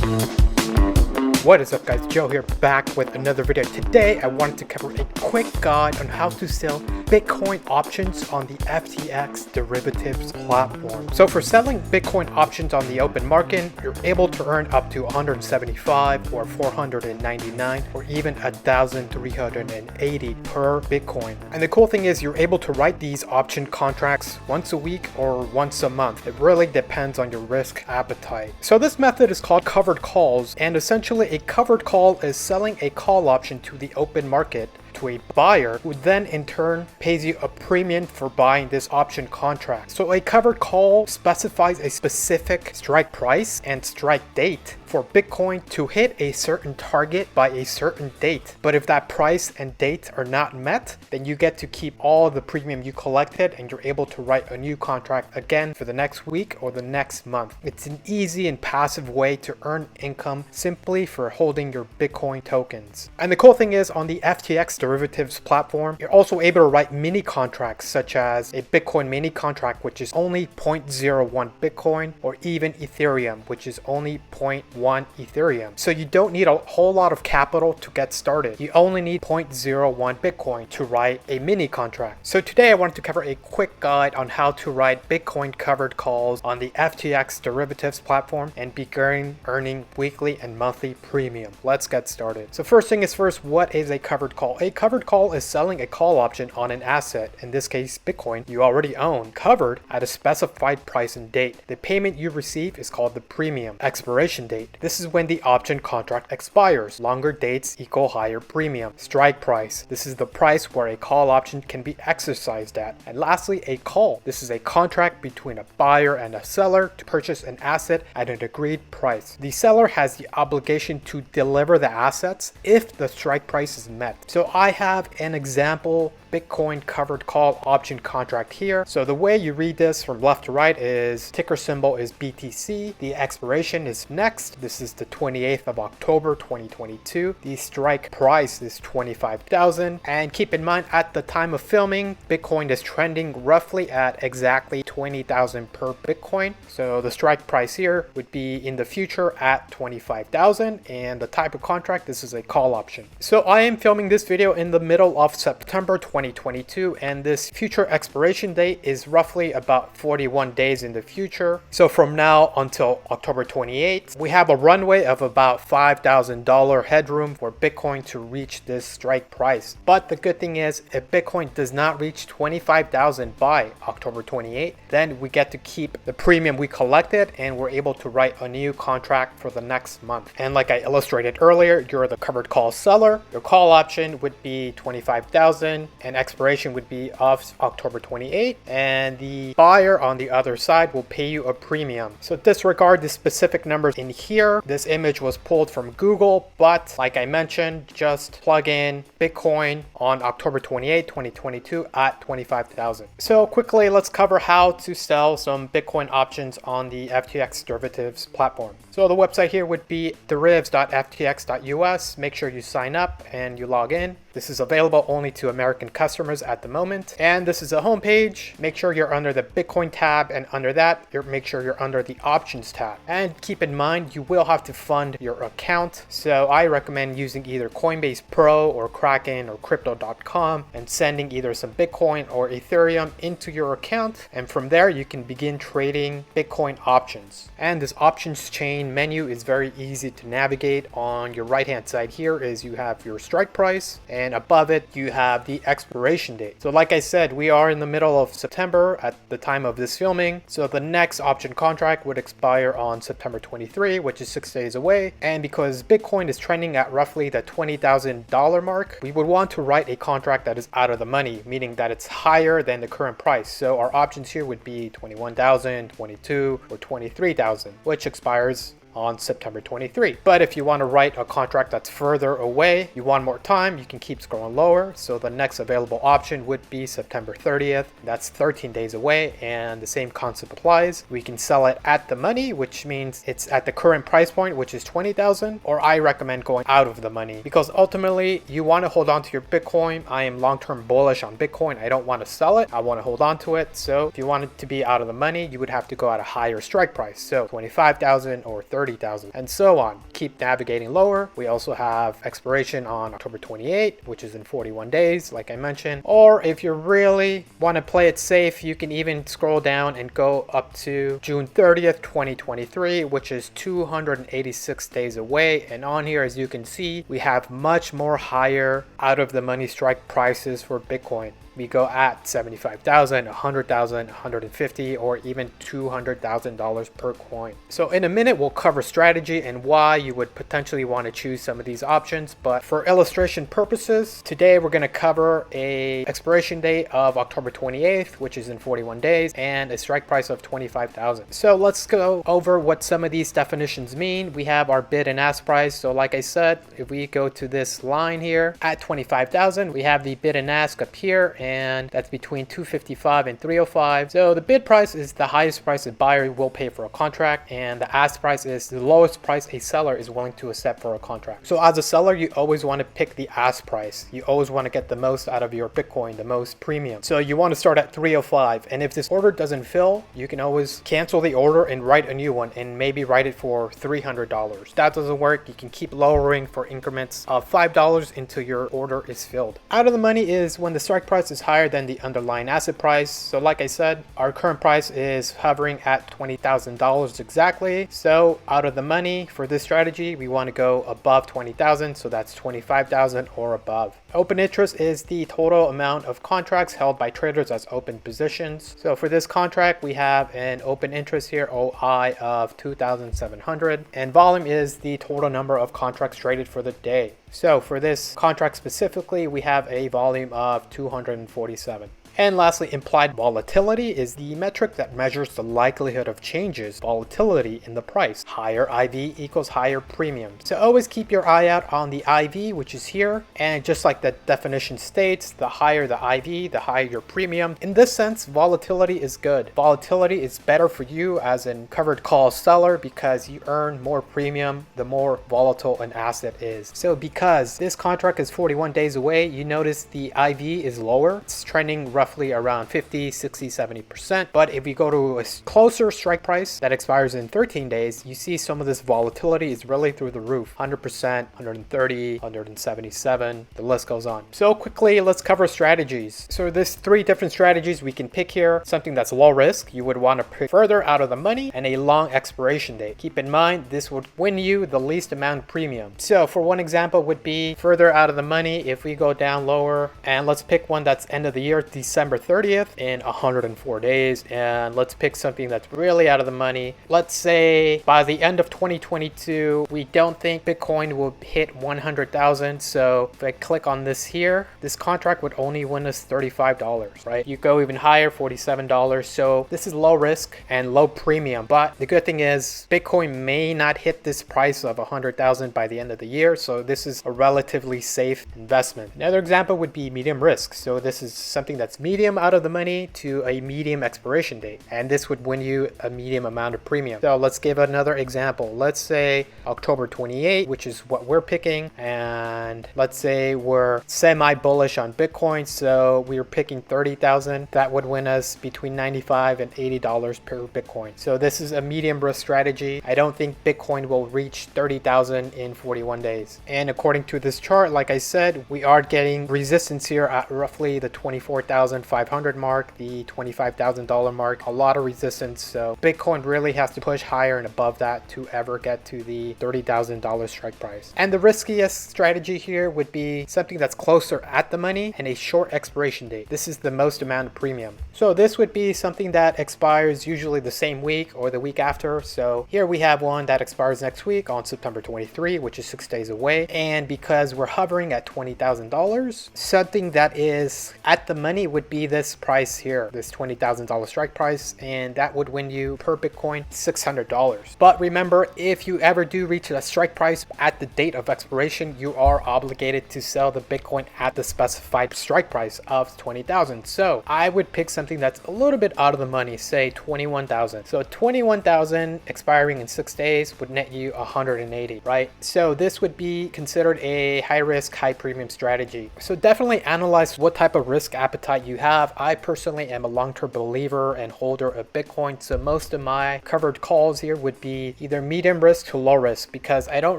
What is up, guys? Joe here, back with another video. Today I wanted to cover a quick guide on how to sell Bitcoin options on the FTX Derivatives platform. So for selling Bitcoin options on the open market, you're able to earn up to 175 or 499 or even 1,380 per Bitcoin. And the cool thing is you're able to write these option contracts once a week or once a month. It really depends on your risk appetite. So this method is called covered calls, and essentially a covered call is selling a call option to the open market to a buyer, who then in turn pays you a premium for buying this option contract. So a covered call specifies a specific strike price and strike date for Bitcoin to hit a certain target by a certain date. But if that price and date are not met, then you get to keep all the premium you collected and you're able to write a new contract again for the next week or the next month. It's an easy and passive way to earn income simply for holding your Bitcoin tokens. And the cool thing is, on the FTX Derivatives platform, you're also able to write mini contracts such as a Bitcoin mini contract, which is only 0.01 Bitcoin, or even Ethereum, which is only 0.1 Ethereum. So you don't need a whole lot of capital to get started. You only need 0.01 Bitcoin to write a mini contract. So today I wanted to cover a quick guide on how to write Bitcoin covered calls on the FTX Derivatives platform and begin earning weekly and monthly premium. Let's get started. So first thing is first, what is a covered call? A covered call is selling a call option on an asset, in this case Bitcoin, you already own, covered at a specified price and date. The payment you receive is called the premium. Expiration date. This is when the option contract expires. Longer dates equal higher premium. Strike price. This is the price where a call option can be exercised at. And lastly, a call. This is a contract between a buyer and a seller to purchase an asset at an agreed price. The seller has the obligation to deliver the assets if the strike price is met. So I have an example Bitcoin covered call option contract here. So the way you read this from left to right is ticker symbol is BTC. The expiration is next. This is the 28th of October 2022. The strike price is 25,000. And keep in mind, at the time of filming, Bitcoin is trending roughly at exactly 20,000 per Bitcoin. So the strike price here would be in the future at 25,000. And the type of contract, this is a call option. So I am filming this video in the middle of September 2022, and this future expiration date is roughly about 41 days in the future. So from now until October 28th, we have a runway of about $5,000 headroom for Bitcoin to reach this strike price. But the good thing is, if Bitcoin does not reach 25,000 by October 28th, then we get to keep the premium we collected and we're able to write a new contract for the next month. And like I illustrated earlier, you're the covered call seller. Your call option would be 25,000 and expiration would be of October 28th, and the buyer on the other side will pay you a premium. So disregard the specific numbers in here. This image was pulled from Google, but like I mentioned, just plug in Bitcoin on October 28, 2022 at 25,000. So quickly, let's cover how to sell some Bitcoin options on the FTX Derivatives platform. So the website here would be derivs.ftx.us. Make sure you sign up and you log in. This is available only to American customers at the moment. And this is a homepage. Make sure you're under the Bitcoin tab, and under that, make sure you're under the options tab. And keep in mind, you will have to fund your account. So I recommend using either Coinbase Pro or Kraken or crypto.com and sending either some Bitcoin or Ethereum into your account. And from there, you can begin trading Bitcoin options. And this options chain menu is very easy to navigate. On your right hand side here is you have your strike price, and above it you have the expiration date. So like I said, we are in the middle of September at the time of this filming, so the next option contract would expire on September 23, which is 6 days away. And because Bitcoin is trending at roughly the $20,000 mark, we would want to write a contract that is out of the money, meaning that it's higher than the current price. So our options here would be 21,000, 22, or 23,000, which expires on September 23. But if you want to write a contract that's further away, you want more time, you can keep scrolling lower. So the next available option would be September 30th. That's 13 days away, and the same concept applies. We can sell it at the money, which means it's at the current price point, which is 20,000, or I recommend going out of the money because ultimately you want to hold on to your Bitcoin. I am long-term bullish on Bitcoin. I don't want to sell it. I want to hold on to it. So if you want it to be out of the money, you would have to go at a higher strike price. So 25,000 or 30 30,000, and so on. Keep navigating lower. We also have expiration on October 28, which is in 41 days, like I mentioned. Or if you really want to play it safe, you can even scroll down and go up to June 30th, 2023, which is 286 days away. And on here, as you can see, we have much more higher out of the money strike prices for Bitcoin. We go at 75,000, 100,000, 150, or even $200,000 per coin. So in a minute, we'll cover strategy and why you would potentially want to choose some of these options. But for illustration purposes, today we're going to cover a expiration date of October 28th, which is in 41 days, and a strike price of 25,000. So let's go over what some of these definitions mean. We have our bid and ask price. So like I said, if we go to this line here at 25,000, we have the bid and ask up here, and that's between 255 and 305. So the bid price is the highest price a buyer will pay for a contract, and the ask price is the lowest price a seller is willing to accept for a contract. So as a seller, you always want to pick the ask price. You always want to get the most out of your Bitcoin, the most premium. So you want to start at 305, and if this order doesn't fill, you can always cancel the order and write a new one, and maybe write it for $300. If that doesn't work, you can keep lowering for increments of $5 until your order is filled. Out of the money is when the strike price is higher than the underlying asset price. So like I said, our current price is hovering at $20,000 exactly. So out of the money for this strategy, we want to go above 20,000. So that's 25,000 or above. Open interest is the total amount of contracts held by traders as open positions. So for this contract, we have an open interest here, OI, of 2,700, and volume is the total number of contracts traded for the day. So for this contract specifically, we have a volume of 247. And lastly, implied volatility is the metric that measures the likelihood of changes, volatility in the price. Higher IV equals higher premium. So always keep your eye out on the IV, which is here. And just like the definition states, the higher the IV, the higher your premium. In this sense, volatility is good. Volatility is better for you as a covered call seller because you earn more premium the more volatile an asset is. So because this contract is 41 days away, you notice the IV is lower. It's trending roughly around 50, 60, 70%. But if you go to a closer strike price that expires in 13 days, you see some of this volatility is really through the roof. 100%, 130, 177, the list goes on. So quickly, let's cover strategies. So there's 3 different strategies we can pick here. Something that's low risk, you would want to pick further out of the money, and a long expiration date. Keep in mind, this would win you the least amount of premium. So for one example would be further out of the money. If we go down lower, and let's pick one that's end of the year, December 30th in 104 days. And let's pick something that's really out of the money. Let's say by the end of 2022, we don't think Bitcoin will hit 100,000. So if I click on this here, this contract would only win us $35, right? You go even higher, $47. So this is low risk and low premium. But the good thing is Bitcoin may not hit this price of 100,000 by the end of the year. So this is a relatively safe investment. Another example would be medium risk. So this is something that's medium out of the money to a medium expiration date, and this would win you a medium amount of premium. So let's give another example. Let's say October 28, which is what we're picking, and let's say we're semi-bullish on Bitcoin, so we're picking 30,000. That would win us between $95 and $80 per Bitcoin. So this is a medium risk strategy. I don't think Bitcoin will reach 30,000 in 41 days. And according to this chart, like I said, we are getting resistance here at roughly the 24,500 mark, the $25,000 mark, a lot of resistance. So Bitcoin really has to push higher and above that to ever get to the $30,000 strike price. And the riskiest strategy here would be something that's closer at the money and a short expiration date. This is the most amount of premium. So this would be something that expires usually the same week or the week after. So here we have one that expires next week on September 23, which is 6 days away. And because we're hovering at $20,000, something that is at the money would be this price here, this $20,000 strike price, and that would win you per Bitcoin $600. But remember, if you ever do reach a strike price at the date of expiration, you are obligated to sell the Bitcoin at the specified strike price of $20,000. So I would pick something something that's a little bit out of the money, say 21,000. So 21,000 expiring in 6 days would net you 180, right? So this would be considered a high risk, high premium strategy. So definitely analyze what type of risk appetite you have. I personally am a long-term believer and holder of Bitcoin. So most of my covered calls here would be either medium risk to low risk, because I don't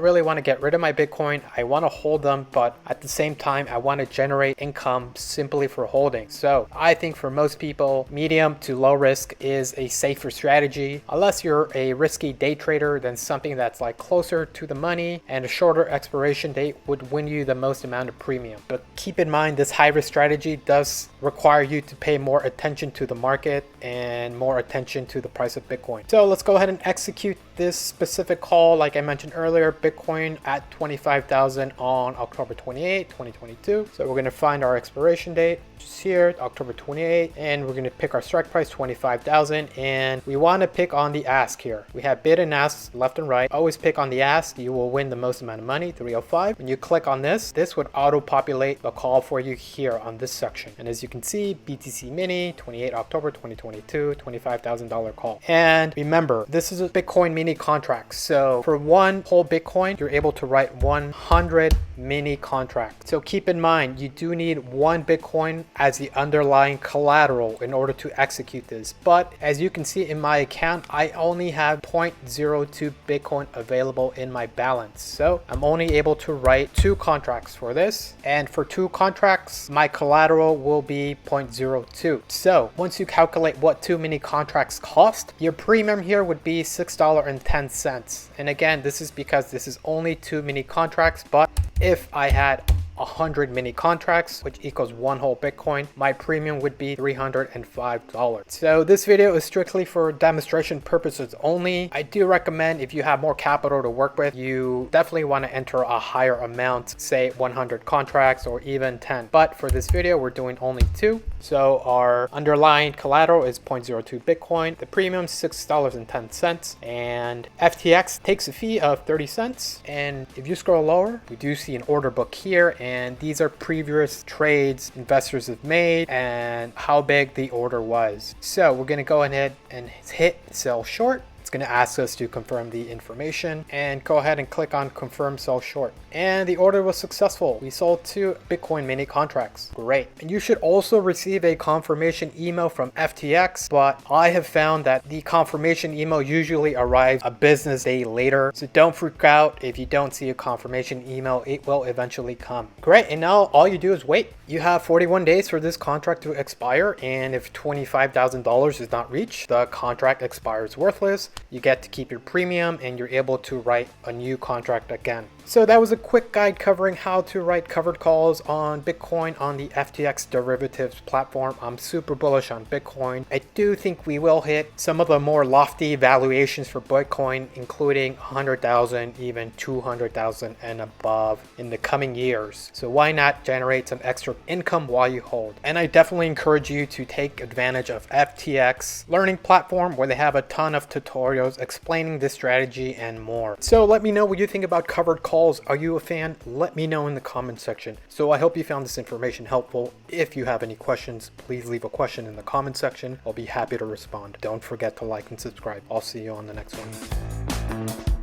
really want to get rid of my Bitcoin. I want to hold them, but at the same time, I want to generate income simply for holding. So I think for most people, medium to low risk is a safer strategy. Unless you're a risky day trader, then something that's like closer to the money and a shorter expiration date would win you the most amount of premium. But keep in mind, this high risk strategy does require you to pay more attention to the market and more attention to the price of Bitcoin. So let's go ahead and execute this specific call. Like I mentioned earlier, Bitcoin at 25,000 on October 28, 2022. So we're going to find our expiration date, which is here, October 28, and we're going to pick our strike price, 25,000, and we want to pick on the ask here. We have bid and ask left and right. Always pick on the ask. You will win the most amount of money, 305. When you click on this would auto-populate the call for you here on this section. And as you can see, BTC Mini, 28 October 2022, $25,000 call. And remember, this is a Bitcoin mini contract. So for one whole Bitcoin, you're able to write 100 mini contracts. So keep in mind, you do need one Bitcoin as the underlying collateral in order to execute this. But as you can see in my account, I only have 0.02 Bitcoin available in my balance. So I'm only able to write 2 contracts for this. And for 2 contracts, my collateral will be 0.02. So once you calculate what 2 mini contracts cost, your premium here would be $6.10. And again, this is because this is only 2 mini contracts, but if I had 100 mini contracts, which equals one whole Bitcoin, my premium would be $305. So this video is strictly for demonstration purposes only. I do recommend, if you have more capital to work with, you definitely want to enter a higher amount, say 100 contracts or even 10. But for this video, we're doing only 2. So our underlying collateral is 0.02 Bitcoin. The premium is $6.10, and FTX takes a fee of 30 cents. And if you scroll lower, we do see an order book here, and these are previous trades investors have made and how big the order was. So we're going to go ahead and hit sell short. It's going to ask us to confirm the information, and go ahead and click on confirm sell short. And the order was successful. We sold 2 Bitcoin mini contracts. Great. And you should also receive a confirmation email from FTX, but I have found that the confirmation email usually arrives a business day later. So don't freak out if you don't see a confirmation email. It will eventually come. Great. And now all you do is wait. You have 41 days for this contract to expire, and if $25,000 is not reached, the contract expires worthless. You get to keep your premium, and you're able to write a new contract again. So that was a quick guide covering how to write covered calls on Bitcoin on the FTX Derivatives platform. I'm super bullish on Bitcoin. I do think we will hit some of the more lofty valuations for Bitcoin, including 100,000, even 200,000 and above in the coming years. So why not generate some extra income while you hold? And I definitely encourage you to take advantage of FTX learning platform, where they have a ton of tutorials explaining this strategy and more. So let me know what you think about covered calls. Are you a fan? Let me know in the comment section. So I hope you found this information helpful. If you have any questions, please leave a question in the comment section. I'll be happy to respond. Don't forget to like and subscribe. I'll see you on the next one.